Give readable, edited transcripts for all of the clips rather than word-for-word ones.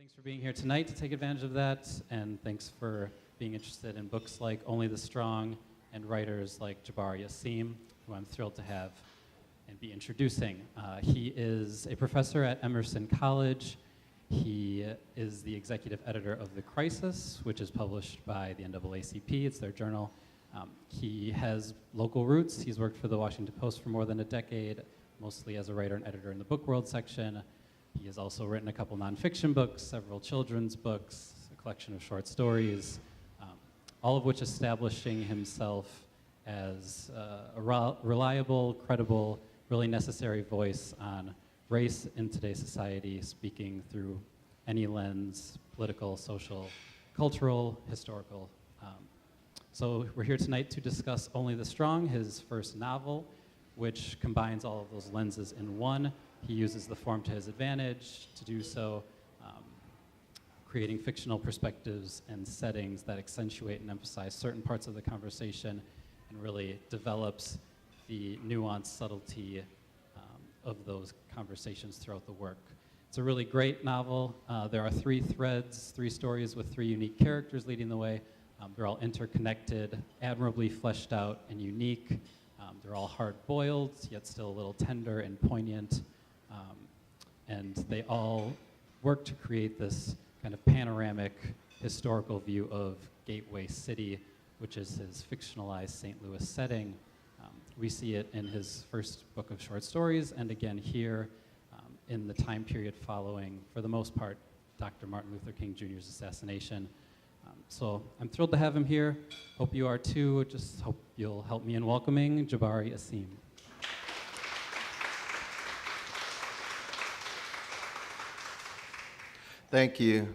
Thanks for being here tonight to take advantage of that, and thanks for being interested in books like Only the Strong and writers like Jabari Asim, who I'm thrilled to have and be introducing. He is a professor at Emerson College. He is the executive editor of The Crisis, which is published by the NAACP. It's their journal. He has local roots. He's worked for the Washington Post for more than a decade, mostly as a writer and editor in the book world section. He has also written a couple nonfiction books, several children's books, a collection of short stories, all of which establishing himself as a reliable, credible, really necessary voice on race in today's society, speaking through any lens, political, social, cultural, historical. So we're here tonight to discuss Only the Strong, his first novel, which combines all of those lenses in one. He uses the form to his advantage to do so, creating fictional perspectives and settings that accentuate and emphasize certain parts of the conversation and really develops the nuance, subtlety of those conversations throughout the work. It's a really great novel. There are three threads, three stories with three unique characters leading the way. They're all interconnected, admirably fleshed out and unique. They're all hard-boiled, yet still a little tender and poignant. And they all work to create this kind of panoramic historical view of Gateway City, which is his fictionalized St. Louis setting. We see it in his first book of short stories, and again here in the time period following, for the most part, Dr. Martin Luther King Jr.'s assassination. So I'm thrilled to have him here. Hope you are too. Just hope you'll help me in welcoming Jabari Asim. Thank you.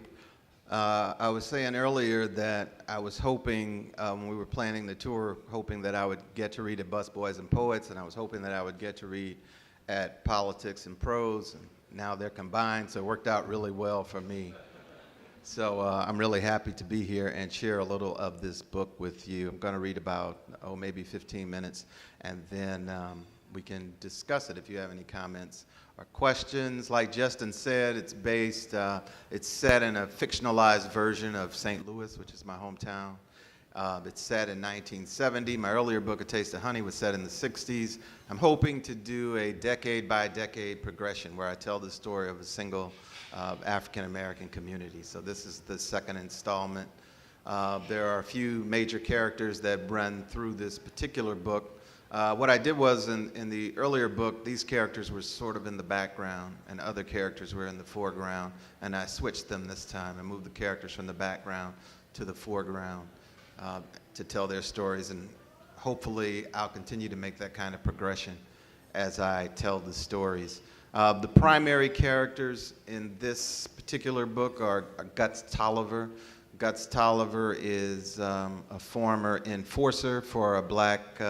I was saying earlier that I was hoping, when we were planning the tour, hoping that I would get to read at Busboys and Poets, and I was hoping that I would get to read at Politics and Prose, and now they're combined, so it worked out really well for me. So I'm really happy to be here and share a little of this book with you. I'm going to read about, maybe 15 minutes, and then we can discuss it if you have any comments or questions. Like Justin said, it's set in a fictionalized version of St. Louis, which is my hometown. It's set in 1970. My earlier book, A Taste of Honey, was set in the 60s. I'm hoping to do a decade-by-decade progression where I tell the story of a single African-American community. So this is the second installment. There are a few major characters that run through this particular book. What I did was, in the earlier book, these characters were sort of in the background and other characters were in the foreground, and I switched them this time and moved the characters from the background to the foreground to tell their stories, and hopefully I'll continue to make that kind of progression as I tell the stories. The primary characters in this particular book are Guts Tolliver. Guts Tolliver is a former enforcer for a black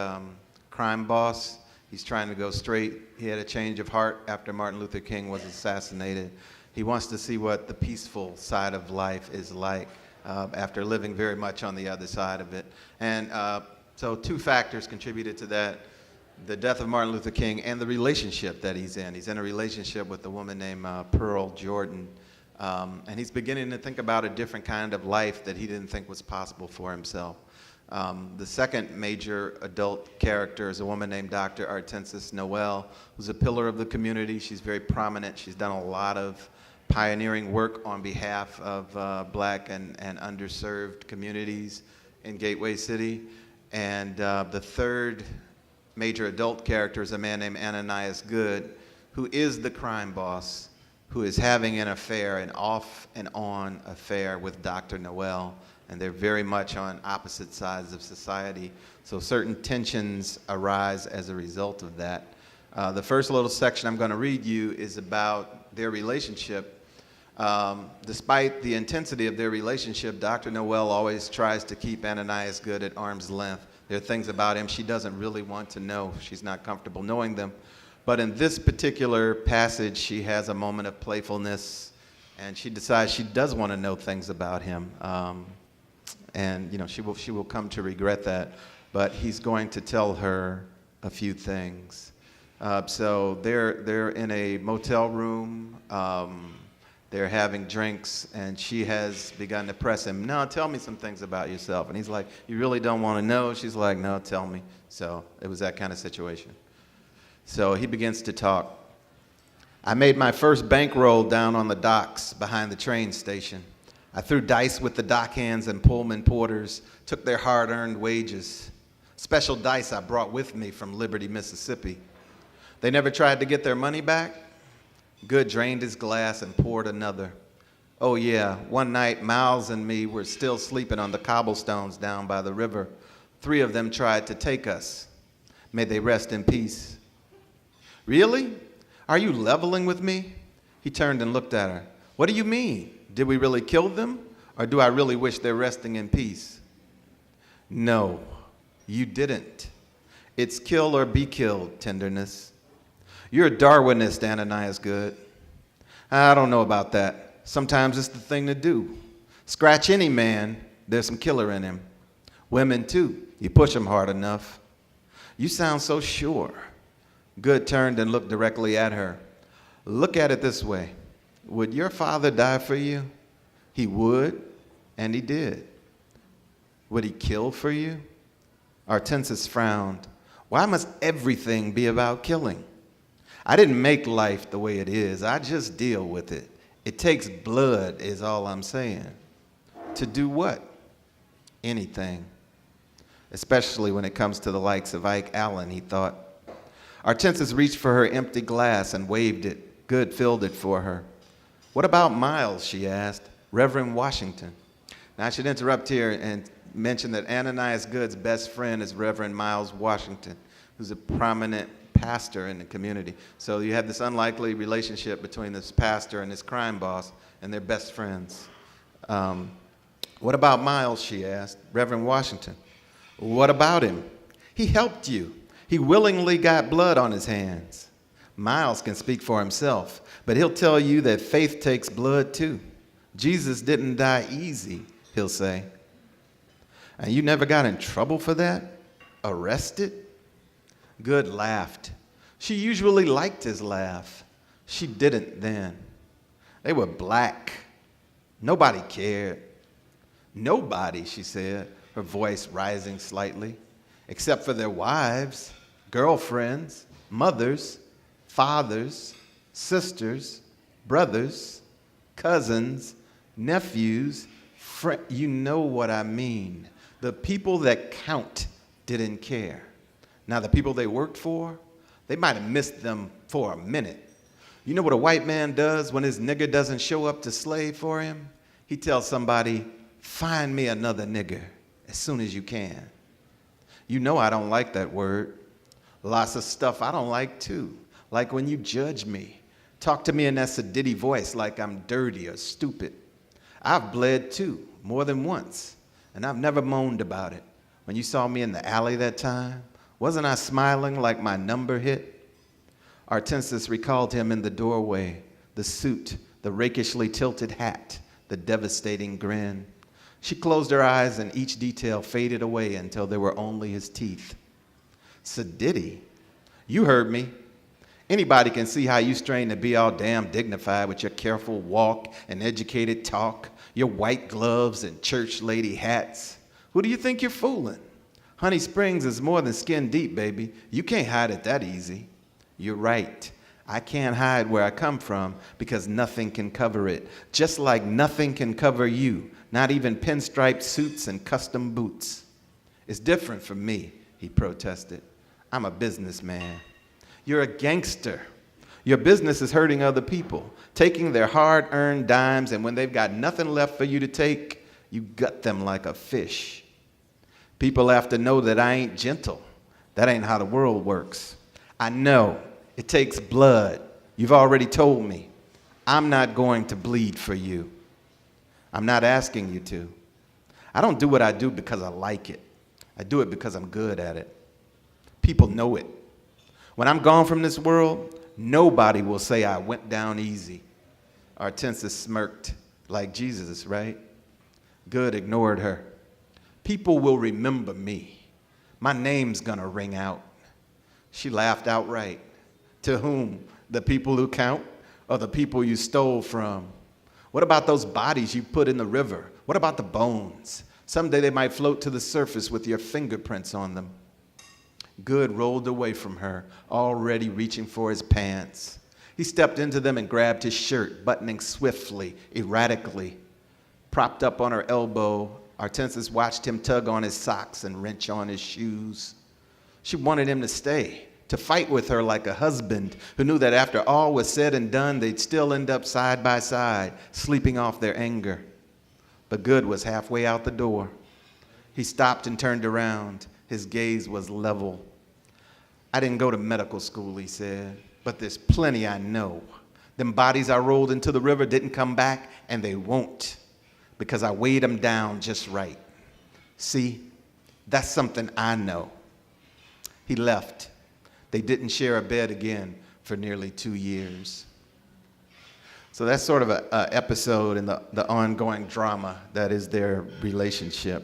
crime boss. He's trying to go straight. He had a change of heart after Martin Luther King was assassinated. He wants to see what the peaceful side of life is like after living very much on the other side of it. And so two factors contributed to that: the death of Martin Luther King and the relationship that he's in. He's in a relationship with a woman named Pearl Jordan. And he's beginning to think about a different kind of life that he didn't think was possible for himself. The second major adult character is a woman named Dr. Hortensis Noel, who's a pillar of the community. She's very prominent. She's done a lot of pioneering work on behalf of black and underserved communities in Gateway City. And the third major adult character is a man named Ananias Good, who is the crime boss, who is having an affair, an off and on affair with Dr. Noel. And they're very much on opposite sides of society. So certain tensions arise as a result of that. The first little section I'm going to read you is about their relationship. Despite the intensity of their relationship, Dr. Noel always tries to keep Ananias Good at arm's length. There are things about him she doesn't really want to know. She's not comfortable knowing them. But in this particular passage, she has a moment of playfulness, and she decides she does want to know things about him. And she will come to regret that, but he's going to tell her a few things. So they're in a motel room. They're having drinks, and she has begun to press him. No, tell me some things about yourself. And he's like, you really don't want to know? She's like, no, tell me. So it was that kind of situation. So he begins to talk. I made my first bankroll down on the docks behind the train station. I threw dice with the dockhands and Pullman porters, took their hard-earned wages. Special dice I brought with me from Liberty, Mississippi. They never tried to get their money back. Good drained his glass and poured another. Oh yeah, one night Miles and me were still sleeping on the cobblestones down by the river. 3 of them tried to take us. May they rest in peace. Really? Are you leveling with me? He turned and looked at her. What do you mean? Did we really kill them? Or do I really wish they're resting in peace? No, you didn't. It's kill or be killed, tenderness. You're a Darwinist, Ananias Good. I don't know about that. Sometimes it's the thing to do. Scratch any man, there's some killer in him. Women, too. You push them hard enough. You sound so sure. Good turned and looked directly at her. Look at it this way. Would your father die for you? He would, and he did. Would he kill for you? Hortensis frowned. Why must everything be about killing? I didn't make life the way it is. I just deal with it. It takes blood is all I'm saying. To do what? Anything. Especially when it comes to the likes of Ike Allen, he thought. Hortensis reached for her empty glass and waved it. Good filled it for her. What about Miles, she asked. Reverend Washington. Now I should interrupt here and mention that Ananias Good's best friend is Reverend Miles Washington, who's a prominent pastor in the community. So you have this unlikely relationship between this pastor and his crime boss, and they're best friends. What about Miles, she asked. Reverend Washington. What about him? He helped you. He willingly got blood on his hands. Miles can speak for himself, but he'll tell you that faith takes blood too. Jesus didn't die easy, he'll say. And you never got in trouble for that? Arrested? Good laughed. She usually liked his laugh. She didn't then. They were black. Nobody cared. Nobody, she said, her voice rising slightly, except for their wives, girlfriends, mothers, fathers, sisters, brothers, cousins, nephews, you know what I mean. The people that count didn't care. Now, the people they worked for, they might have missed them for a minute. You know what a white man does when his nigger doesn't show up to slave for him? He tells somebody, find me another nigger as soon as you can. You know I don't like that word. Lots of stuff I don't like too. Like when you judge me. Talk to me in that sedity voice like I'm dirty or stupid. I've bled too, more than once, and I've never moaned about it. When you saw me in the alley that time, wasn't I smiling like my number hit? Hortensis recalled him in the doorway, the suit, the rakishly tilted hat, the devastating grin. She closed her eyes and each detail faded away until there were only his teeth. Sedity? You heard me. Anybody can see how you strain to be all damn dignified with your careful walk and educated talk, your white gloves and church lady hats. Who do you think you're fooling? Honey Springs is more than skin deep, baby. You can't hide it that easy. You're right. I can't hide where I come from because nothing can cover it. Just like nothing can cover you, not even pinstriped suits and custom boots. It's different from me, he protested. I'm a businessman. You're a gangster. Your business is hurting other people, taking their hard-earned dimes, and when they've got nothing left for you to take, you gut them like a fish. People have to know that I ain't gentle. That ain't how the world works. I know. It takes blood. You've already told me. I'm not going to bleed for you. I'm not asking you to. I don't do what I do because I like it. I do it because I'm good at it. People know it. When I'm gone from this world, nobody will say I went down easy. Hortensis smirked, like Jesus, right? Good ignored her. People will remember me. My name's gonna ring out. She laughed outright. To whom? The people who count or the people you stole from? What about those bodies you put in the river? What about the bones? Someday they might float to the surface with your fingerprints on them. Good rolled away from her, already reaching for his pants. He stepped into them and grabbed his shirt, buttoning swiftly, erratically. Propped up on her elbow, Hortensis watched him tug on his socks and wrench on his shoes. She wanted him to stay, to fight with her like a husband who knew that after all was said and done, they'd still end up side by side, sleeping off their anger. But Good was halfway out the door. He stopped and turned around. His gaze was level. I didn't go to medical school, he said, but there's plenty I know. Them bodies I rolled into the river didn't come back, and they won't, because I weighed them down just right. See, that's something I know. He left. They didn't share a bed again for nearly 2 years. So that's sort of an episode in the ongoing drama that is their relationship.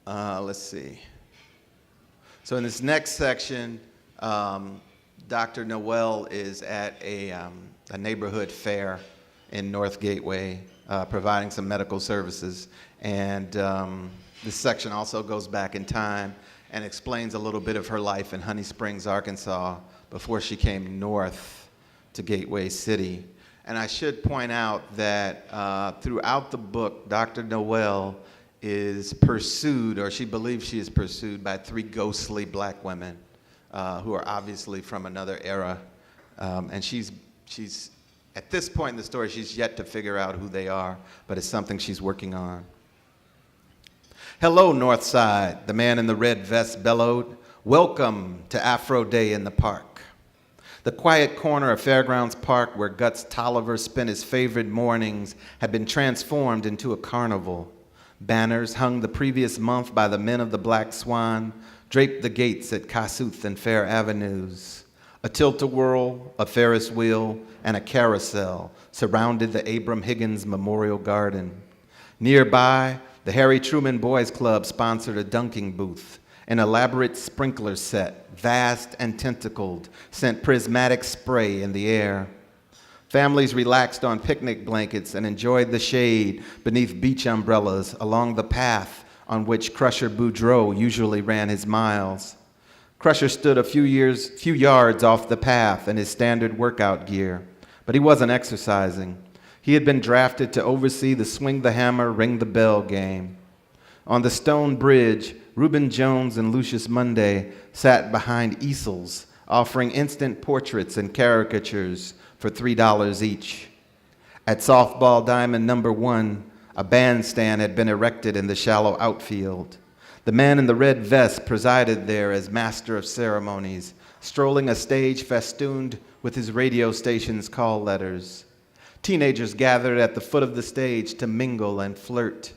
Let's see. So in this next section, Dr. Noel is at a neighborhood fair in North Gateway, providing some medical services. And this section also goes back in time and explains a little bit of her life in Honey Springs, Arkansas, before she came north to Gateway City. And I should point out that throughout the book, Dr. Noel is pursued, or she believes she is pursued, by 3 ghostly black women who are obviously from another era. And she's, at this point in the story, she's yet to figure out who they are, but it's something she's working on. "Hello, North Side," the man in the red vest bellowed. "Welcome to Afro Day in the park." The quiet corner of Fairgrounds Park where Guts Tolliver spent his favorite mornings had been transformed into a carnival. Banners hung the previous month by the men of the Black Swan draped the gates at Kossuth and Fair Avenues. A tilt-a-whirl, a Ferris wheel, and a carousel surrounded the Abram Higgins Memorial Garden. Nearby, the Harry Truman Boys Club sponsored a dunking booth. An elaborate sprinkler set, vast and tentacled, sent prismatic spray in the air. Families relaxed on picnic blankets and enjoyed the shade beneath beach umbrellas along the path on which Crusher Boudreaux usually ran his miles. Crusher stood a few yards off the path in his standard workout gear, but he wasn't exercising. He had been drafted to oversee the swing the hammer, ring the bell game. On the stone bridge, Reuben Jones and Lucius Monday sat behind easels, offering instant portraits and caricatures for $3 each. At softball diamond number 1, a bandstand had been erected in the shallow outfield. The man in the red vest presided there as master of ceremonies, strolling a stage festooned with his radio station's call letters. Teenagers gathered at the foot of the stage to mingle and flirt.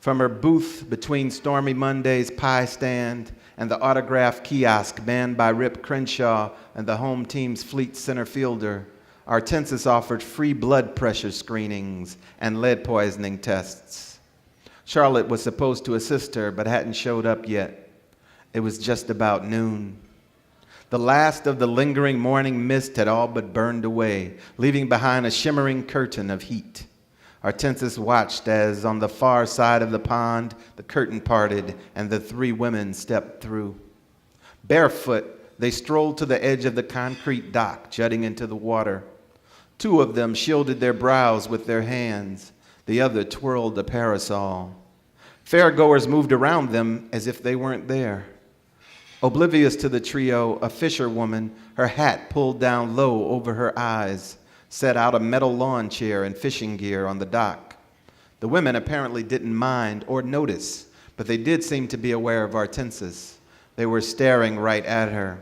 From her booth between Stormy Monday's pie stand and the autograph kiosk manned by Rip Crenshaw and the home team's fleet center fielder, Hortensis offered free blood pressure screenings and lead poisoning tests. Charlotte was supposed to assist her, but hadn't showed up yet. It was just about noon. The last of the lingering morning mist had all but burned away, leaving behind a shimmering curtain of heat. Hortensis watched as, on the far side of the pond, the curtain parted and the 3 women stepped through. Barefoot, they strolled to the edge of the concrete dock jutting into the water. 2 of them shielded their brows with their hands. The other twirled a parasol. Fairgoers moved around them as if they weren't there. Oblivious to the trio, a fisherwoman, her hat pulled down low over her eyes, set out a metal lawn chair and fishing gear on the dock. The women apparently didn't mind or notice, but they did seem to be aware of Hortensis. They were staring right at her.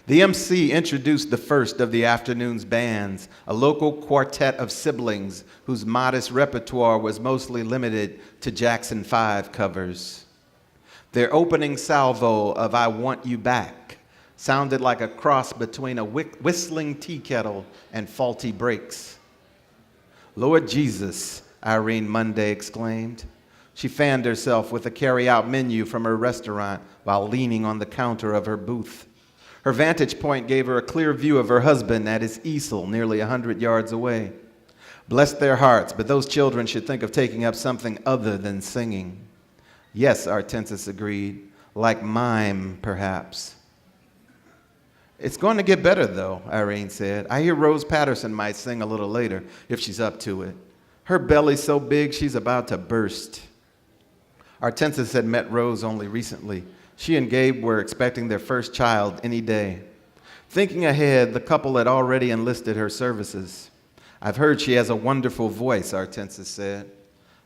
The MC introduced the first of the afternoon's bands, a local quartet of siblings whose modest repertoire was mostly limited to Jackson 5 covers. Their opening salvo of "I Want You Back" sounded like a cross between a whistling tea kettle and faulty brakes. "Lord Jesus," Irene Monday exclaimed. She fanned herself with a carry-out menu from her restaurant while leaning on the counter of her booth. Her vantage point gave her a clear view of her husband at his easel nearly 100 yards away. Bless their hearts, but those children should think of taking up something other than singing. Yes, Artensis agreed, like mime, perhaps. It's going to get better, though, Irene said. I hear Rose Patterson might sing a little later, if she's up to it. Her belly's so big, she's about to burst. Artensis had met Rose only recently. She and Gabe were expecting their first child any day. Thinking ahead, the couple had already enlisted her services. I've heard she has a wonderful voice, Artensis said.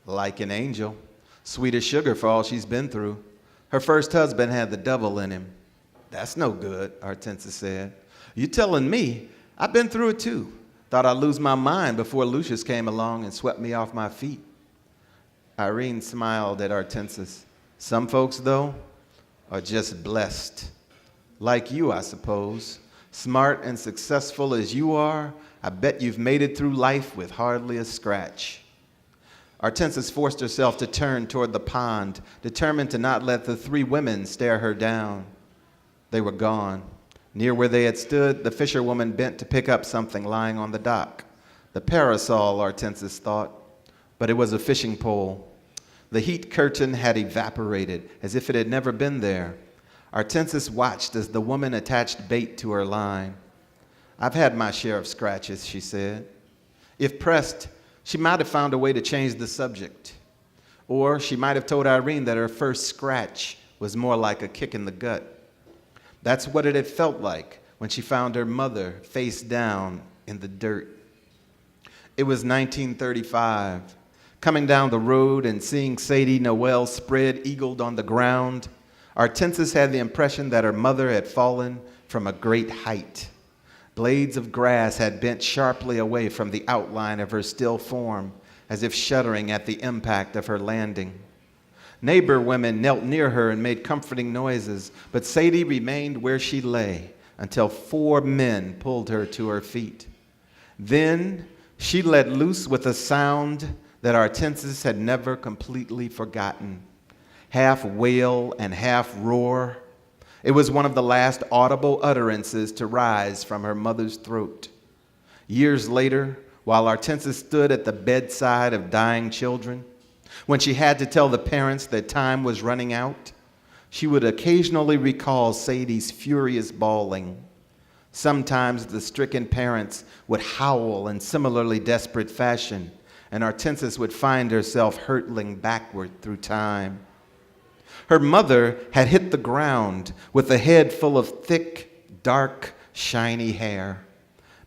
Like an angel. Sweet as sugar for all she's been through. Her first husband had the devil in him. That's no good, Artensis said. You telling me? I've been through it too. Thought I'd lose my mind before Lucius came along and swept me off my feet. Irene smiled at Artensis. Some folks, though, are just blessed. Like you, I suppose. Smart and successful as you are, I bet you've made it through life with hardly a scratch. Artensis forced herself to turn toward the pond, determined to not let the three women stare her down. They were gone. Near where they had stood, the fisherwoman bent to pick up something lying on the dock. The parasol, Artensis thought, but it was a fishing pole. The heat curtain had evaporated, as if it had never been there. Artensis watched as the woman attached bait to her line. I've had my share of scratches, she said. If pressed, she might have found a way to change the subject. Or she might have told Irene that her first scratch was more like a kick in the gut. That's what it had felt like when she found her mother face down in the dirt. It was 1935. Coming down the road and seeing Sadie Noel spread-eagled on the ground, Artensis had the impression that her mother had fallen from a great height. Blades of grass had bent sharply away from the outline of her still form, as if shuddering at the impact of her landing. Neighbor women knelt near her and made comforting noises, but Sadie remained where she lay until 4 men pulled her to her feet. Then she let loose with a sound that Artensis had never completely forgotten. Half wail and half roar. It was one of the last audible utterances to rise from her mother's throat. Years later, while Artensis stood at the bedside of dying children, when she had to tell the parents that time was running out, she would occasionally recall Sadie's furious bawling. Sometimes the stricken parents would howl in similarly desperate fashion, and Artensis would find herself hurtling backward through time. Her mother had hit the ground with a head full of thick, dark, shiny hair.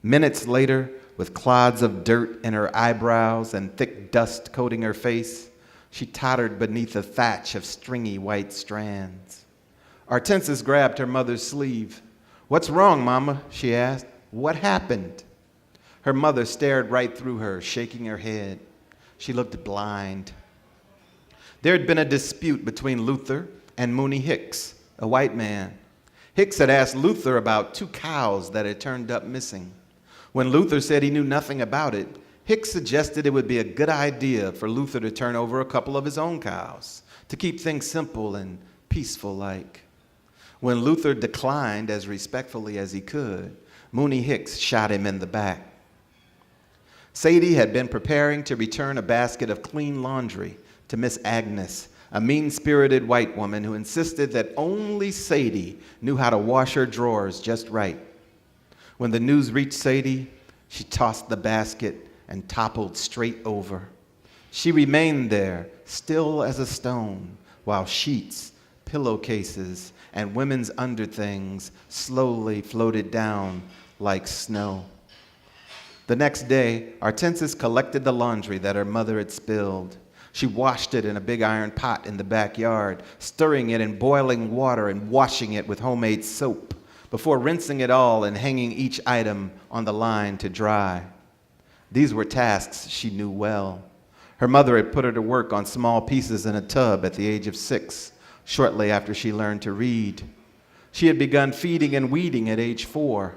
Minutes later, with clods of dirt in her eyebrows and thick dust coating her face, she tottered beneath a thatch of stringy white strands. Artensis grabbed her mother's sleeve. "What's wrong, Mama?" she asked. "What happened?" Her mother stared right through her, shaking her head. She looked blind. There had been a dispute between Luther and Mooney Hicks, a white man. Hicks had asked Luther about 2 cows that had turned up missing. When Luther said he knew nothing about it, Hicks suggested it would be a good idea for Luther to turn over a couple of his own cows, to keep things simple and peaceful-like. When Luther declined as respectfully as he could, Mooney Hicks shot him in the back. Sadie had been preparing to return a basket of clean laundry to Miss Agnes, a mean-spirited white woman who insisted that only Sadie knew how to wash her drawers just right. When the news reached Sadie, she tossed the basket and toppled straight over. She remained there, still as a stone, while sheets, pillowcases, and women's underthings slowly floated down like snow. The next day, Artensis collected the laundry that her mother had spilled. She washed it in a big iron pot in the backyard, stirring it in boiling water and washing it with homemade soap, before rinsing it all and hanging each item on the line to dry. These were tasks she knew well. Her mother had put her to work on small pieces in a tub at the age of 6, shortly after she learned to read. She had begun feeding and weeding at age 4.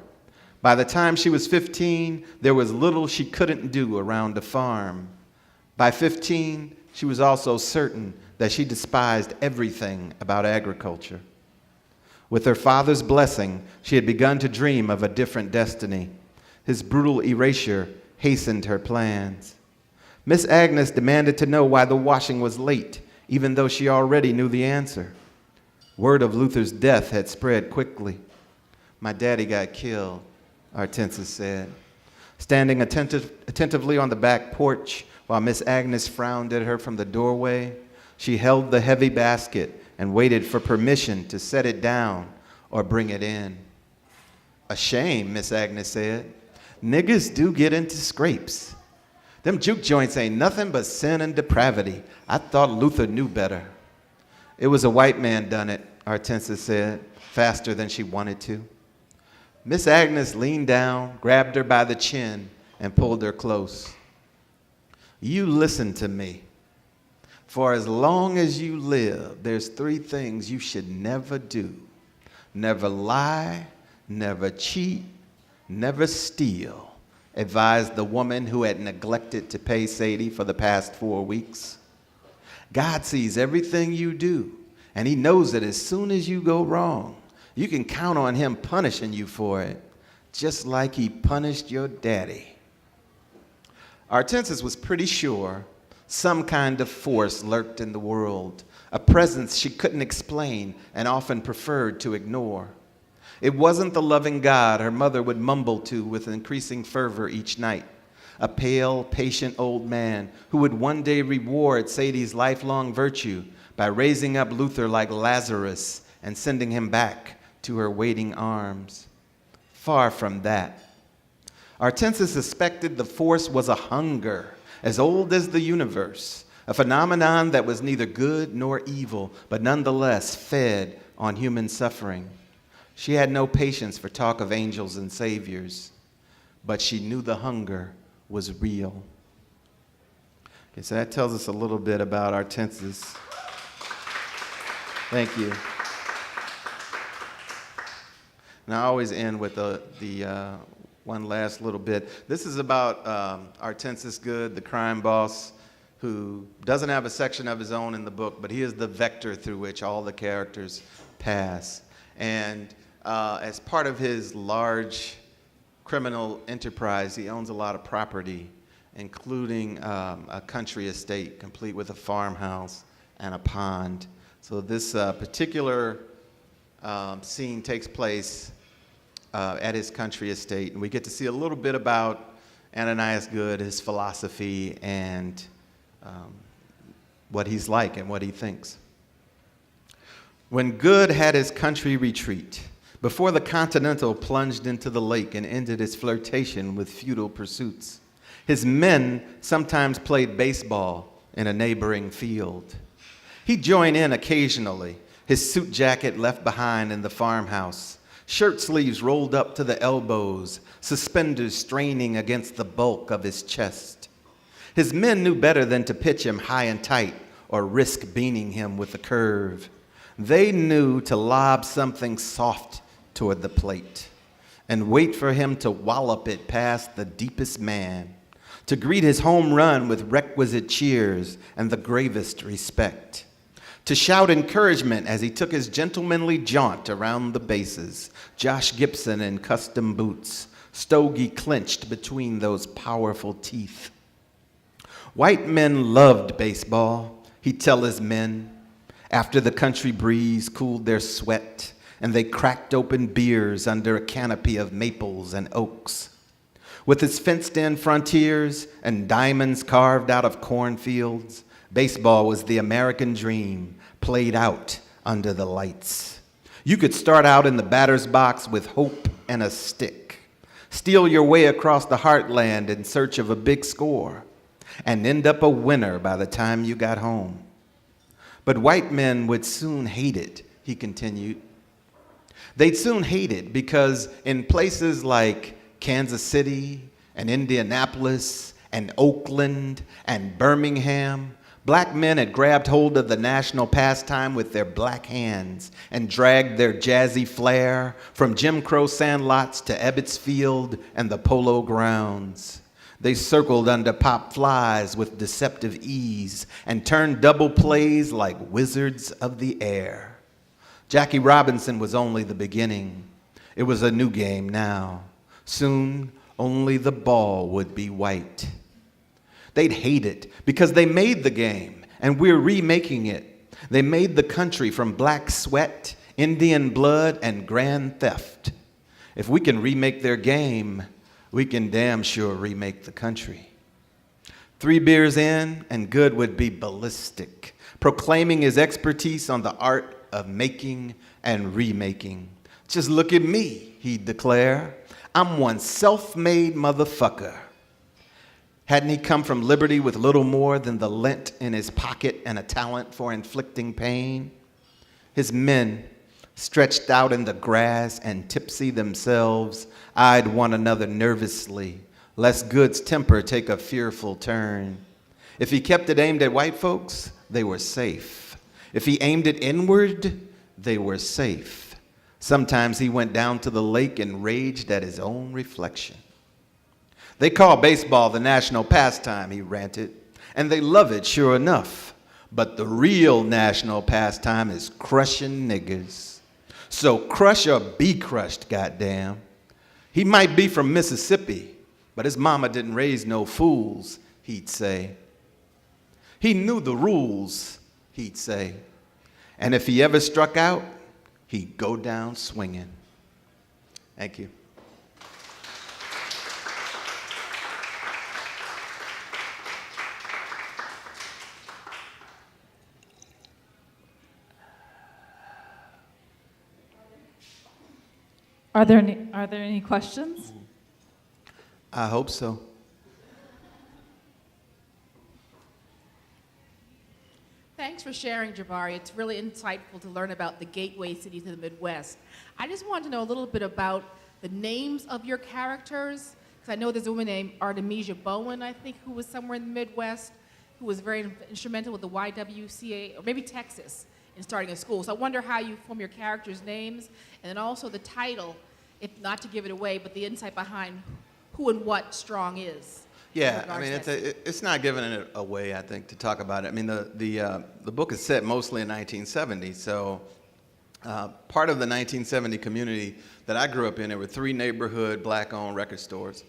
By the time she was 15, there was little she couldn't do around a farm. By 15, she was also certain that she despised everything about agriculture. With her father's blessing, she had begun to dream of a different destiny. His brutal erasure hastened her plans. Miss Agnes demanded to know why the washing was late, even though she already knew the answer. Word of Luther's death had spread quickly. "My daddy got killed," Hortensia said. Standing attentively on the back porch while Miss Agnes frowned at her from the doorway, she held the heavy basket and waited for permission to set it down or bring it in. "A shame," Miss Agnes said. "Niggers do get into scrapes. Them juke joints ain't nothing but sin and depravity. I thought Luther knew better." "It was a white man done it," Hortensia said, faster than she wanted to. Miss Agnes leaned down, grabbed her by the chin, and pulled her close. "You listen to me. For as long as you live, there's 3 things you should never do. Never lie, never cheat, never steal," advised the woman who had neglected to pay Sadie for the past 4 weeks. "God sees everything you do, and he knows that as soon as you go wrong, you can count on him punishing you for it, just like he punished your daddy." Hortensia was pretty sure some kind of force lurked in the world, a presence she couldn't explain and often preferred to ignore. It wasn't the loving God her mother would mumble to with increasing fervor each night, a pale, patient old man who would one day reward Sadie's lifelong virtue by raising up Luther like Lazarus and sending him back to her waiting arms. Far from that. Hortensia suspected the force was a hunger as old as the universe, a phenomenon that was neither good nor evil, but nonetheless fed on human suffering. She had no patience for talk of angels and saviors, but she knew the hunger was real. Okay, so that tells us a little bit about Hortensia's. Thank you. And I always end with the one last little bit. This is about Hortensia's Good, the crime boss, who doesn't have a section of his own in the book, but he is the vector through which all the characters pass. And as part of his large criminal enterprise, he owns a lot of property, including a country estate, complete with a farmhouse and a pond. So this particular scene takes place at his country estate, and we get to see a little bit about Ananias Good, his philosophy, and what he's like and what he thinks. When Good had his country retreat, before the Continental plunged into the lake and ended his flirtation with futile pursuits, his men sometimes played baseball in a neighboring field. He'd join in occasionally, his suit jacket left behind in the farmhouse, shirt sleeves rolled up to the elbows, suspenders straining against the bulk of his chest. His men knew better than to pitch him high and tight or risk beaning him with a curve. They knew to lob something soft toward the plate and wait for him to wallop it past the deepest man, to greet his home run with requisite cheers and the gravest respect, to shout encouragement as he took his gentlemanly jaunt around the bases, Josh Gibson in custom boots, stogie clenched between those powerful teeth. White men loved baseball, he'd tell his men, after the country breeze cooled their sweat and they cracked open beers under a canopy of maples and oaks. With its fenced-in frontiers and diamonds carved out of cornfields, baseball was the American dream, played out under the lights. You could start out in the batter's box with hope and a stick, steal your way across the heartland in search of a big score, and end up a winner by the time you got home. But white men would soon hate it, he continued. They'd soon hate it because in places like Kansas City and Indianapolis and Oakland and Birmingham, black men had grabbed hold of the national pastime with their black hands and dragged their jazzy flair from Jim Crow sandlots to Ebbets Field and the Polo Grounds. They circled under pop flies with deceptive ease and turned double plays like wizards of the air. Jackie Robinson was only the beginning. It was a new game now. Soon, only the ball would be white. They'd hate it because they made the game, and we're remaking it. They made the country from black sweat, Indian blood, and grand theft. If we can remake their game, we can damn sure remake the country. 3 beers in, and Good would be ballistic, proclaiming his expertise on the art of making and remaking. Just look at me, he'd declare. I'm one self-made motherfucker. Hadn't he come from liberty with little more than the lint in his pocket and a talent for inflicting pain? His men, stretched out in the grass and tipsy themselves, eyed one another nervously, lest Good's temper take a fearful turn. If he kept it aimed at white folks, they were safe. If he aimed it inward, they were safe. Sometimes he went down to the lake and raged at his own reflection. They call baseball the national pastime, he ranted, and they love it, sure enough. But the real national pastime is crushing niggers. So crush or be crushed, goddamn. He might be from Mississippi, but his mama didn't raise no fools, he'd say. He knew the rules, he'd say. And if he ever struck out, he'd go down swinging. Thank you. Are there any questions? I hope so. Thanks for sharing, Jabari. It's really insightful to learn about the gateway cities of the Midwest. I just wanted to know a little bit about the names of your characters, because I know there's a woman named Artemisia Bowen, I think, who was somewhere in the Midwest, who was very instrumental with the YWCA, or maybe Texas, in starting a school. So I wonder how you form your characters' names, and then also the title, if not to give it away, but the insight behind who and what Strong is. Yeah, I mean, it's not giving it away, I think, to talk about it. I mean, the book is set mostly in 1970, so part of the 1970 community that I grew up in, there were 3 neighborhood black-owned record stores.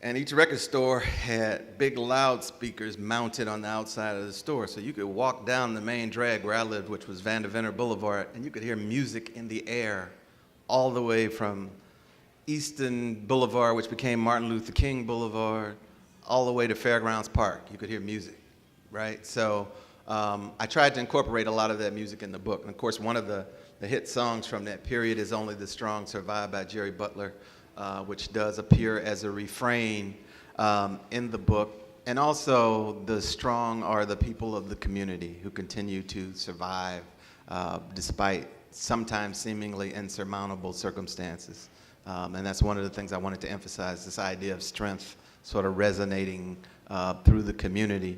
And each record store had big loudspeakers mounted on the outside of the store. So you could walk down the main drag where I lived, which was Vanderventer Boulevard, and you could hear music in the air all the way from Easton Boulevard, which became Martin Luther King Boulevard, all the way to Fairgrounds Park. You could hear music, right? So I tried to incorporate a lot of that music in the book. And of course, one of the hit songs from that period is Only the Strong Survive by Jerry Butler, which does appear as a refrain in the book. And also, the strong are the people of the community who continue to survive despite sometimes seemingly insurmountable circumstances. And that's one of the things I wanted to emphasize, this idea of strength sort of resonating through the community.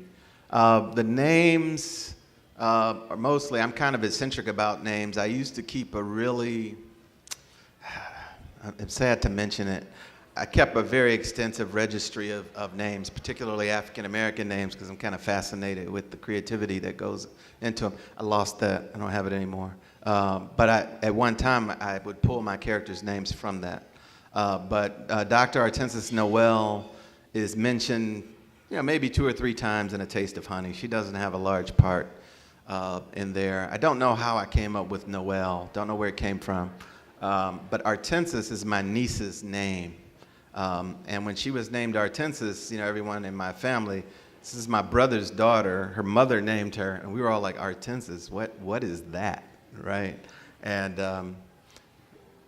The names are mostly, I'm kind of eccentric about names. I used to keep a really, I'm sad to mention it, I kept a very extensive registry of names, particularly African-American names, because I'm kind of fascinated with the creativity that goes into them. I lost that. I don't have it anymore. But at one time, I would pull my characters' names from that. But Dr. Hortensis Noel is mentioned, maybe 2 or 3 times in A Taste of Honey. She doesn't have a large part in there. I don't know how I came up with Noel. Don't know where it came from. But Hortensis is my niece's name. And when she was named Hortensis, everyone in my family, this is my brother's daughter. Her mother named her, and we were all like, Hortensis, what is that, right? And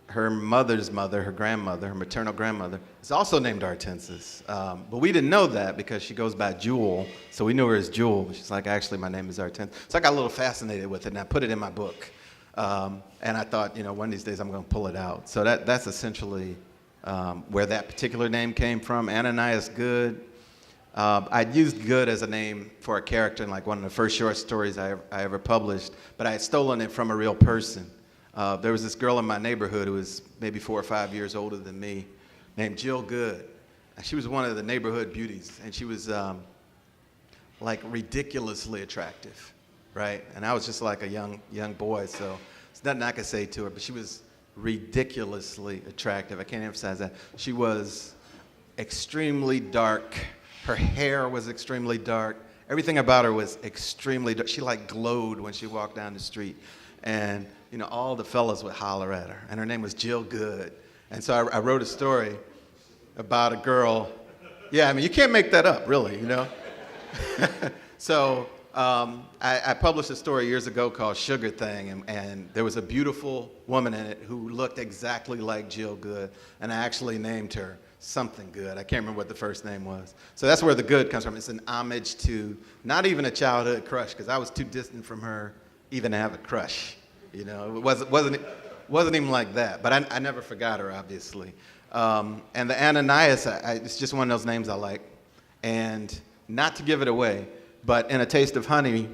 her mother's mother, her grandmother, her maternal grandmother, is also named Hortensis. But we didn't know that because she goes by Jewel, so we knew her as Jewel. She's like, actually, my name is Hortensis. So I got a little fascinated with it, and I put it in my book. And I thought, one of these days I'm going to pull it out. So that's essentially where that particular name came from. Ananias Good. I'd used Good as a name for a character in like one of the first short stories I ever published, but I had stolen it from a real person. There was this girl in my neighborhood who was maybe 4 or 5 years older than me, named Jill Good. She was one of the neighborhood beauties, and she was like ridiculously attractive, right? And I was just like a young boy, so There's nothing I could say to her, but she was ridiculously attractive. I can't emphasize that. She was extremely dark. Her hair was extremely dark. Everything about her was extremely dark. She like glowed when she walked down the street. And, you know, all the fellas would holler at her. And her name was Jill Good. And so I wrote a story about a girl. Yeah, I mean, you can't make that up, really, you know? So I published a story years ago called Sugar Thing, and there was a beautiful woman in it who looked exactly like Jill Good, and I actually named her something Good. I can't remember what the first name was. So that's where the good comes from. It's an homage to not even a childhood crush, because I was too distant from her even to have a crush. You know, it wasn't even like that. But I never forgot her, obviously. And the Ananias, it's just one of those names I like. And not to give it away, but in A Taste of Honey,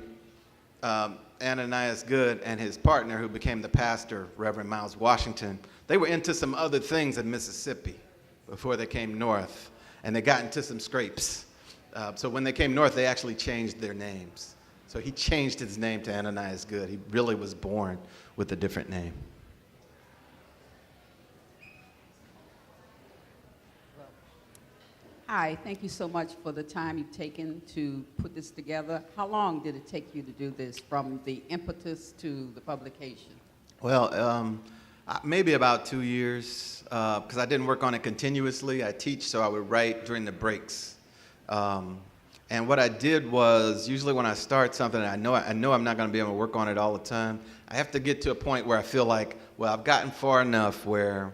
Ananias Good and his partner, who became the pastor, Reverend Miles Washington, they were into some other things in Mississippi before they came north, and they got into some scrapes. So when they came north, they actually changed their names. So he changed his name to Ananias Good. He really was born with a different name. Hi, thank you so much for the time you've taken to put this together. How long did it take you to do this, from the impetus to the publication? Well, maybe about 2 years, because I didn't work on it continuously. I teach, so I would write during the breaks. And what I did was, usually when I start something, I know I'm not going to be able to work on it all the time. I have to get to a point where I feel like, well, I've gotten far enough where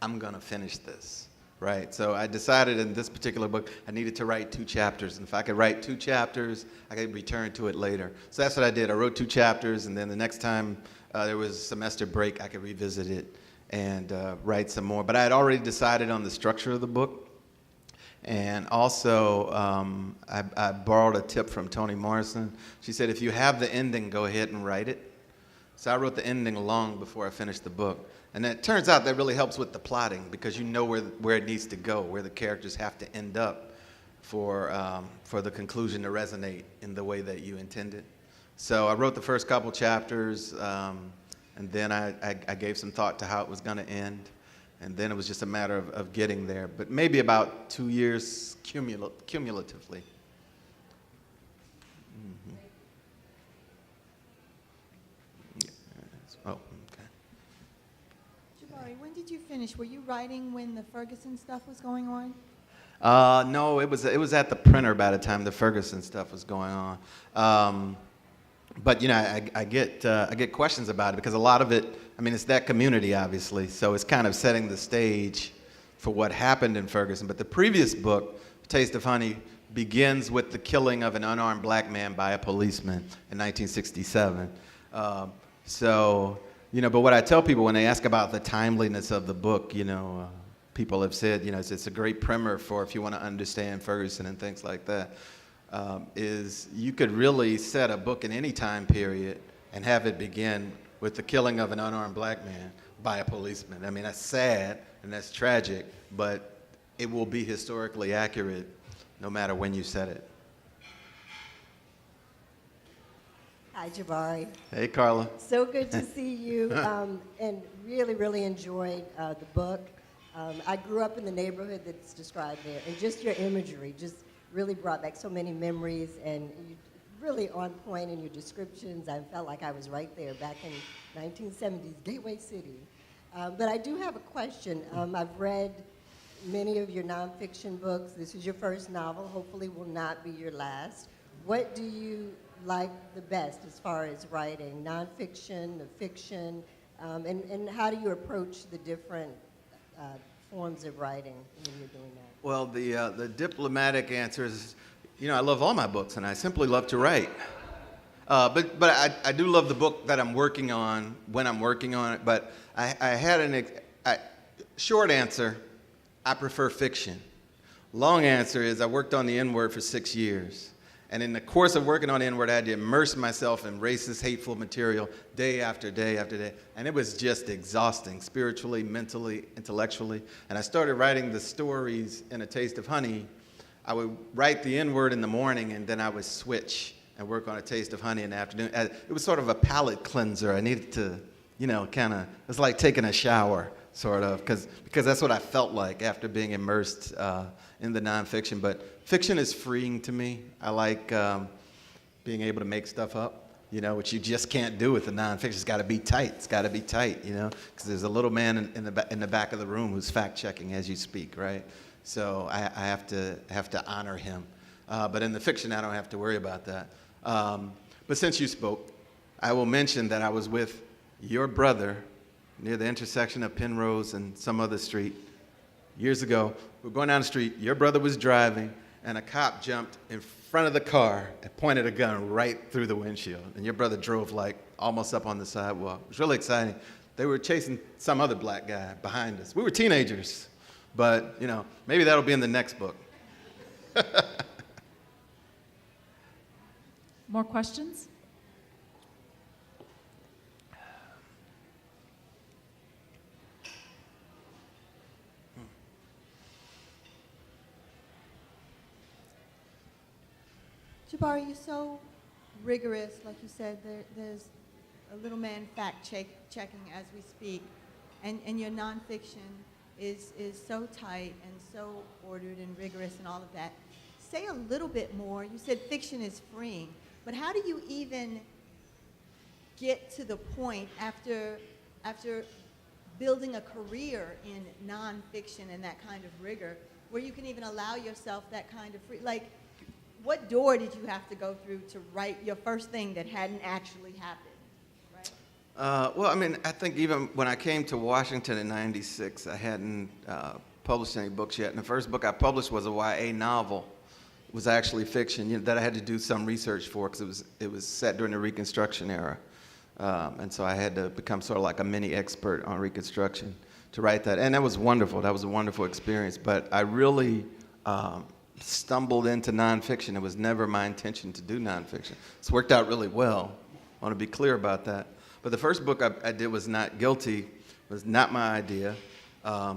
I'm going to finish this. Right, so I decided in this particular book I needed to write 2 chapters, and if I could write 2 chapters, I could return to it later. So that's what I did. I wrote 2 chapters, and then the next time there was a semester break, I could revisit it and write some more. But I had already decided on the structure of the book, and also I borrowed a tip from Toni Morrison. She said, if you have the ending, go ahead and write it. So I wrote the ending long before I finished the book. And it turns out that really helps with the plotting, because you know where it needs to go, where the characters have to end up for the conclusion to resonate in the way that you intended. So I wrote the first couple chapters, and then I gave some thought to how it was going to end. And then it was just a matter of getting there. But maybe about 2 years cumulatively. Mm-hmm. Oh. When did you finish? Were you writing when the Ferguson stuff was going on? No, it was at the printer by the time the Ferguson stuff was going on. But you know, I get questions about it, because a lot of it, I mean, it's that community, obviously, so it's kind of setting the stage for what happened in Ferguson. But the previous book, Taste of Honey, begins with the killing of an unarmed black man by a policeman in 1967. So. You know, but what I tell people when they ask about the timeliness of the book, you know, people have said, you know, it's a great primer for if you want to understand Ferguson and things like that, is you could really set a book in any time period and have it begin with the killing of an unarmed black man by a policeman. I mean, that's sad and that's tragic, but it will be historically accurate no matter when you set it. Hi, Jabari. Hey, Carla. So good to see you, and really, really enjoyed the book. I grew up in the neighborhood that's described there, and just your imagery just really brought back so many memories, and you really on point in your descriptions. I felt like I was right there back in 1970s, Gateway City. But I do have a question. I've read many of your nonfiction books. This is your first novel, hopefully will not be your last. What do you like the best as far as writing, nonfiction, the fiction, and how do you approach the different forms of writing when you're doing that? Well, the diplomatic answer is, you know, I love all my books, and I simply love to write. But I do love the book that I'm working on when I'm working on it. But I had short answer, I prefer fiction. Long answer is I worked on the N-word for 6 years. And in the course of working on the N-word, I had to immerse myself in racist, hateful material day after day after day. And it was just exhausting, spiritually, mentally, intellectually. And I started writing the stories in A Taste of Honey. I would write the N-word in the morning, and then I would switch and work on A Taste of Honey in the afternoon. It was sort of a palate cleanser. I needed to kind of, it's like taking a shower, sort of, because that's what I felt like after being immersed in the nonfiction. But fiction is freeing to me. I like being able to make stuff up, which you just can't do with the nonfiction. It's got to be tight. It's got to be tight, because there's a little man in the back of the room who's fact-checking as you speak, right? So I have to honor him. But in the fiction, I don't have to worry about that. But since you spoke, I will mention that I was with your brother near the intersection of Penrose and some other street years ago. We were going down the street. Your brother was driving, and a cop jumped in front of the car and pointed a gun right through the windshield. And your brother drove like almost up on the sidewalk. It was really exciting. They were chasing some other black guy behind us. We were teenagers, but maybe that'll be in the next book. More questions? Jabari, you're so rigorous, like you said. There's a little man fact-checking as we speak, and your nonfiction is so tight and so ordered and rigorous and all of that. Say a little bit more. You said fiction is freeing, but how do you even get to the point after building a career in nonfiction and that kind of rigor, where you can even allow yourself that kind of free? Like, what door did you have to go through to write your first thing that hadn't actually happened, right? Well, I mean, I think even when I came to Washington in '96, I hadn't published any books yet. And the first book I published was a YA novel. It was actually fiction, that I had to do some research for, because it was set during the Reconstruction era. And so I had to become sort of like a mini expert on Reconstruction to write that. And that was wonderful. That was a wonderful experience. But I really stumbled into nonfiction. It was never my intention to do nonfiction. It's worked out really well. I want to be clear about that. But the first book I did was Not Guilty. It was not my idea. I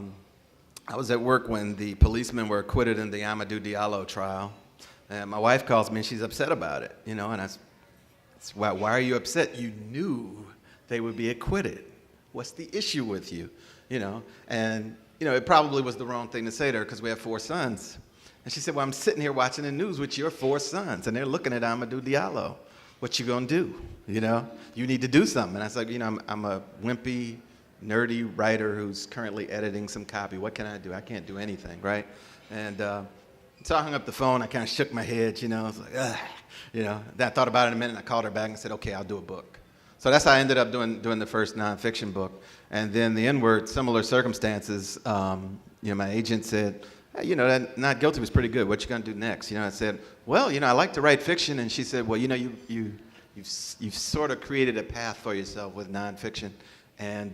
was at work when the policemen were acquitted in the Amadou Diallo trial. And my wife calls me and she's upset about it, and I said, why are you upset? You knew they would be acquitted. What's the issue with you? And it probably was the wrong thing to say to her, because we have 4 sons. And she said, well, I'm sitting here watching the news with your 4 sons, and they're looking at Amadou Diallo. What you gonna do? You need to do something. And I said, I'm a wimpy, nerdy writer who's currently editing some copy. What can I do? I can't do anything, right? And so I hung up the phone. I kind of shook my head, I was like, ugh, Then I thought about it in a minute, and I called her back and said, okay, I'll do a book. So that's how I ended up doing the first nonfiction book. And then the N-word, similar circumstances, my agent said, hey, that Not Guilty was pretty good. What you gonna do next? I said, well, I like to write fiction. And she said, well, you've sort of created a path for yourself with nonfiction. And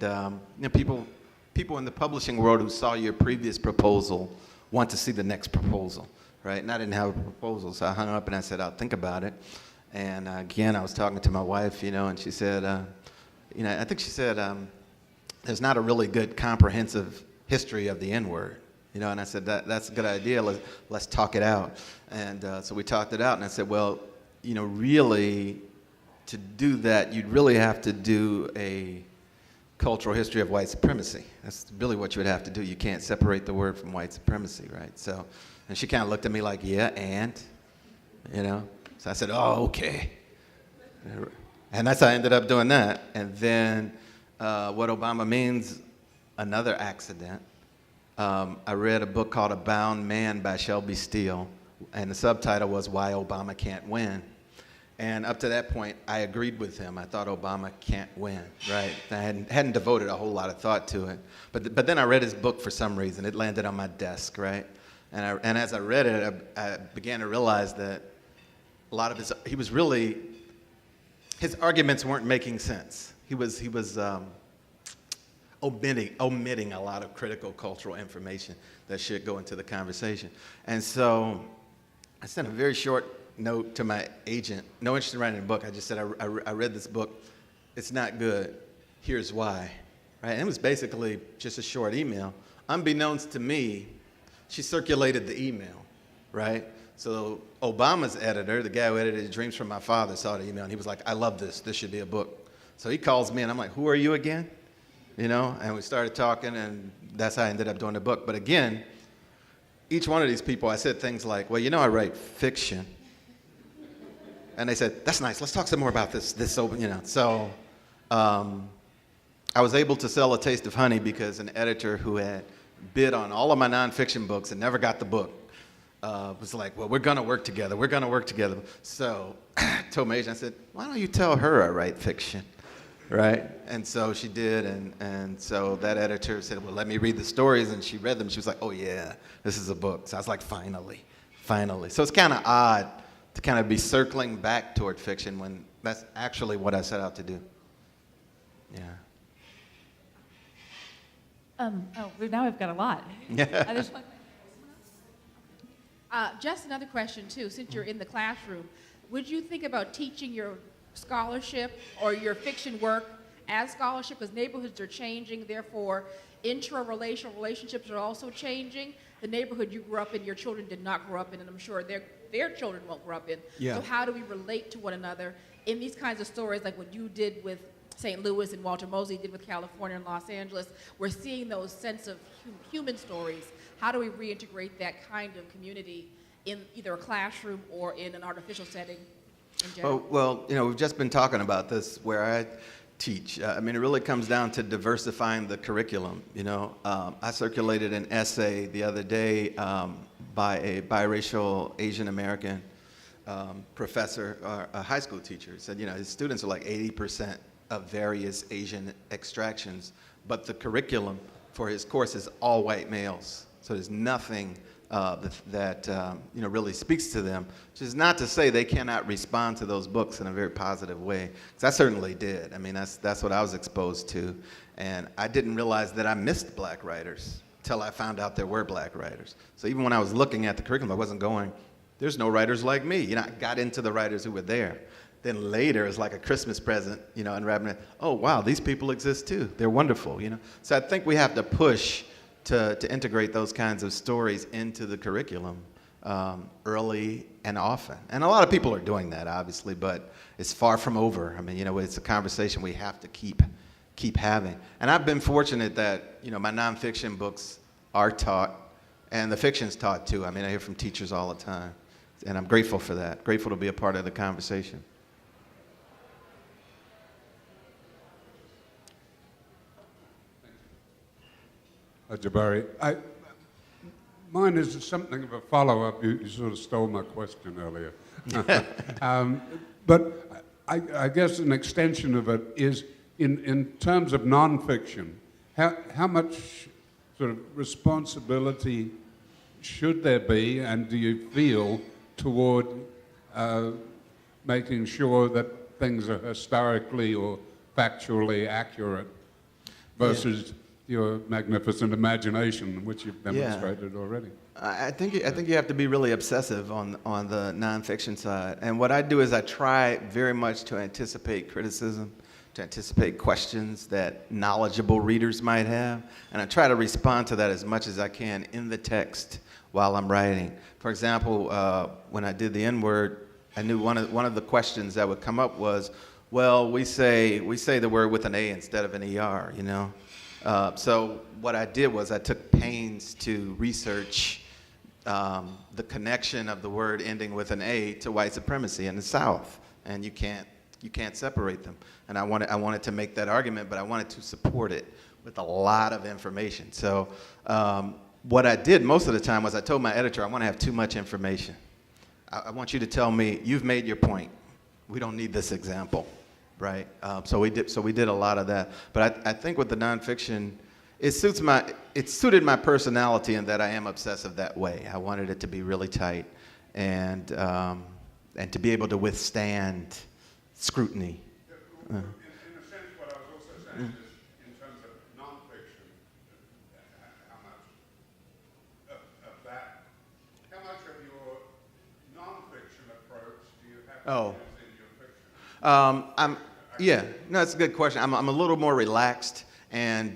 people in the publishing world who saw your previous proposal want to see the next proposal, right? And I didn't have a proposal, so I hung up and I said, I'll think about it. And again, I was talking to my wife, and she said, I think she said, there's not a really good comprehensive history of the N-word, and I said, that's a good idea, let's talk it out. And so we talked it out, and I said, well, really, to do that, you'd really have to do a cultural history of white supremacy. That's really what you would have to do. You can't separate the word from white supremacy, right? So, and she kind of looked at me like, yeah, and, So I said, oh, okay. And that's how I ended up doing that. And then What Obama Means, another accident. I read a book called A Bound Man by Shelby Steele, and the subtitle was Why Obama Can't Win. And up to that point, I agreed with him. I thought Obama can't win, right? I hadn't devoted a whole lot of thought to it. But then I read his book for some reason. It landed on my desk, right? And as I read it, I began to realize that a lot of his arguments weren't making sense. He was omitting a lot of critical cultural information that should go into the conversation. And so I sent a very short note to my agent, no interest in writing a book. I just said, I read this book. It's not good. Here's why. Right? And it was basically just a short email. Unbeknownst to me, she circulated the email, right? So Obama's editor, the guy who edited Dreams from My Father, saw the email, and he was like, I love this. This should be a book. So he calls me, and I'm like, who are you again? You know, and we started talking, and that's how I ended up doing the book. But again, each one of these people, I said things like, well, you know, I write fiction. And they said, that's nice. Let's talk some more about this, you know. So I was able to sell A Taste of Honey because an editor who had bid on all of my nonfiction books and never got the book was like, well, we're going to work together. We're going to work together. So I told my agent, I said, why don't you tell her I write fiction, right? And so she did, and so that editor said, well, let me read the stories, and she read them. She was like, oh, yeah, this is a book. So I was like, finally. So it's kind of odd to kind of be circling back toward fiction when that's actually what I set out to do. Yeah. Now we've got a lot. Just another question, too. Since you're in the classroom, would you think about teaching your scholarship or your fiction work as scholarship? Because neighborhoods are changing, therefore intra-relational relationships are also changing. The neighborhood you grew up in, your children did not grow up in, and I'm sure their children won't grow up in. Yeah. So how do we relate to one another in these kinds of stories, like what you did with St. Louis and Walter Mosley did with California and Los Angeles? We're seeing those sense of human stories. How do we reintegrate that kind of community in either a classroom or in an artificial setting in general? Well, you know, we've just been talking about this where I teach. I mean, it really comes down to diversifying the curriculum. You know, I circulated an essay the other day by a biracial Asian American professor, or a high school teacher. He said, you know, his students are like 80% of various Asian extractions, but the curriculum for his course is all white males. So there's nothing that you know, really speaks to them, which is not to say they cannot respond to those books in a very positive way, because I certainly did. I mean, that's what I was exposed to, and I didn't realize that I missed black writers till I found out there were black writers. So even when I was looking at the curriculum, I wasn't going, there's no writers like me. You know, I got into the writers who were there. Then later, it's like a Christmas present, you know, unwrapping it. Oh, wow, these people exist too. They're wonderful, you know. So I think we have to push to integrate those kinds of stories into the curriculum early and often. And a lot of people are doing that, obviously, but it's far from over. I mean, you know, it's a conversation we have to keep having. And I've been fortunate that, you know, my nonfiction books are taught, and the fiction's taught too. I mean, I hear from teachers all the time, and I'm grateful for that, grateful to be a part of the conversation. Jabari, mine is something of a follow-up. You sort of stole my question earlier. But I guess an extension of it is, in terms of nonfiction, how much sort of responsibility should there be, and do you feel, toward making sure that things are historically or factually accurate versus your magnificent imagination, which you've demonstrated already? I think you have to be really obsessive on the nonfiction side. And what I do is I try very much to anticipate criticism, to anticipate questions that knowledgeable readers might have, and I try to respond to that as much as I can in the text while I'm writing. For example, when I did the N-word, I knew one of the questions that would come up was, well, we say the word with an A instead of an ER, you know. So what I did was I took pains to research the connection of the word ending with an A to white supremacy in the South, and you can't separate them. And I wanted to make that argument, but I wanted to support it with a lot of information. So what I did most of the time was I told my editor, I want to have too much information. I want you to tell me, you've made your point. We don't need this example. Right, so we did a lot of that, but I think with the nonfiction, it suited my personality in that I am obsessive that way. I wanted it to be really tight, and to be able to withstand scrutiny. In a sense, what I was also saying is, in terms of nonfiction, how much of your nonfiction approach do you have to use in your fiction? That's a good question. I'm a little more relaxed, and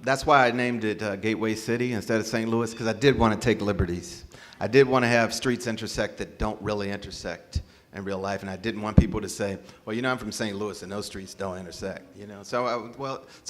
that's why I named it Gateway City instead of St. Louis, because I did want to take liberties. I did want to have streets intersect that don't really intersect, in real life, and I didn't want people to say, well, I'm from St. Louis and those streets don't intersect, So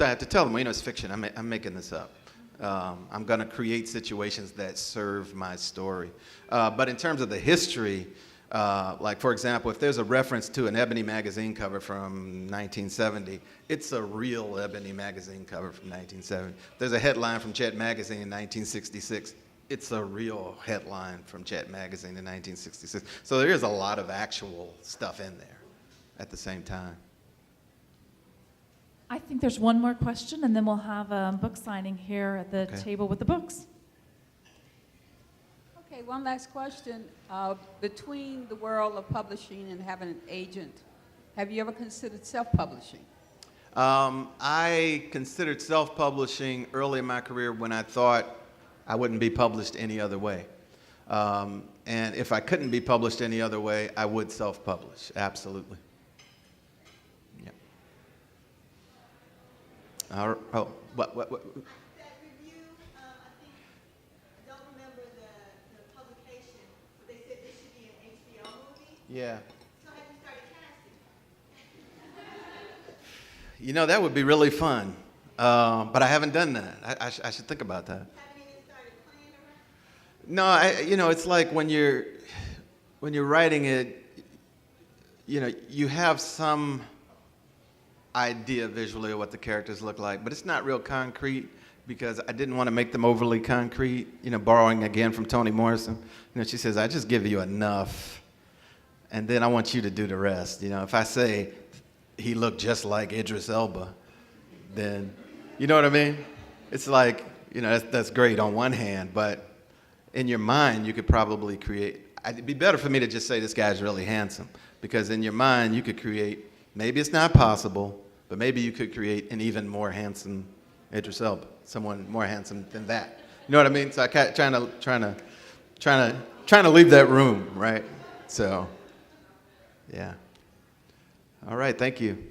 I had to tell them, it's fiction. I'm making this up. I'm going to create situations that serve my story. But in terms of the history, like, for example, if there's a reference to an Ebony magazine cover from 1970, it's a real Ebony magazine cover from 1970. There's a headline from Chet magazine in 1966. It's a real headline from Chet magazine in 1966. So there is a lot of actual stuff in there at the same time. I think there's one more question, and then we'll have a book signing here at the table with the books. Okay, one last question. Between the world of publishing and having an agent, have you ever considered self-publishing? I considered self-publishing early in my career when I thought I wouldn't be published any other way. And if I couldn't be published any other way, I would self-publish, absolutely. Yeah. What? That review, I think, I don't remember the publication, but they said this should be an HBO movie. Yeah. So have you started casting? That would be really fun. But I haven't done that. I should think about that. Haven't even started playing around? No, it's like when you're writing it, you have some idea visually of what the characters look like, but it's not real concrete because I didn't want to make them overly concrete. Borrowing again from Toni Morrison, she says, I just give you enough, and then I want you to do the rest. If I say he looked just like Idris Elba, then, you know what I mean? It's like, that's great on one hand, but in your mind, you could probably create, it'd be better for me to just say this guy's really handsome, because in your mind, you could create, maybe it's not possible, but maybe you could create an even more handsome Idris Elba, someone more handsome than that. You know what I mean? So I trying to leave that room, right? So, yeah. All right, thank you.